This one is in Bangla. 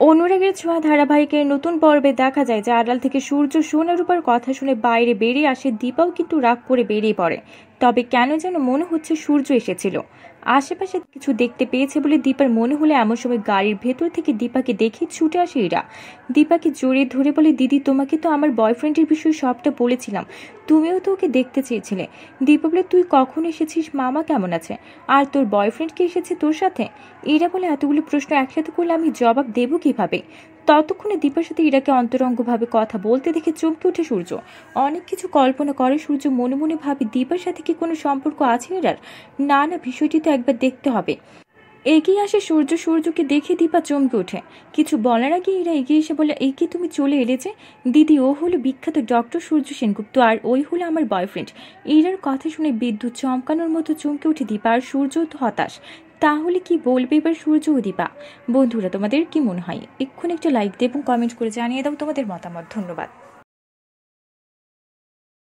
অনুরাগের ছোঁয়া ধারাবাহিকের নতুন পর্বে দেখা যায় যে আড়াল থেকে সূর্য সোনারূপার কথা শুনে বাইরে বেরিয়ে আসে। দীপাও কিন্তু রাগ করে বেরিয়ে পড়ে। তবে কেন যেন মনে হচ্ছে সূর্য এসেছিল, আশেপাশে কিছু দেখতে পেয়েছে বলে দীপার মনে হলে এমন সময় গাড়ির ভেতর থেকে দীপাকে দেখে ছুটে আসে ইরা। দীপাকে জড়িয়ে ধরে বলে, দিদি তোমাকে তো আমার বয়ফ্রেন্ডের বিষয়ে সবটা বলেছিলাম, তুমিও তো ওকে দেখতে চেয়েছিলে। দীপা বলে, তুই কখন এসেছিস, মামা কেমন আছে, আর তোর বয়ফ্রেন্ড কি এসেছে তোর সাথে? ইরা বলে, এতগুলো প্রশ্ন একসাথে করলে আমি জবাব দেবো কিভাবে? ততক্ষণে দীপার সাথে ইরাকে অন্তরঙ্গভাবে কথা বলতে দেখে চমকে ওঠে সূর্য। অনেক কিছু কল্পনা করে সূর্য, মনে মনে ভাবে দীপার সাথে কি কোনো সম্পর্ক আছে ইরার? না না, বিষয়টি তো একবার দেখতে হবে। এগিয়ে আসে সূর্য, সূর্যকে দেখে দীপা চমকে ওঠে। কিছু বলার আগে ইরা এগিয়ে এসে বলে, এই কি তুমি চলে এলে যে? দিদি, ও হলো বিখ্যাত ডক্টর সূর্য সেনগুপ্ত, আর ওই হলো আমার বয়ফ্রেন্ড। ইরার কথা শুনে বিদ্যুৎ চমকানোর মতো চমকে উঠে দীপা, আর সূর্য তো হতাশ। তাহলে কি বলবে এবার সূর্য ও দীপা? বন্ধুরা, তোমাদের কি মনে হয়? এক্ষুনি একটা লাইক দিয়ে এবং কমেন্ট করে জানিয়ে দাও তোমাদের মতামত। ধন্যবাদ।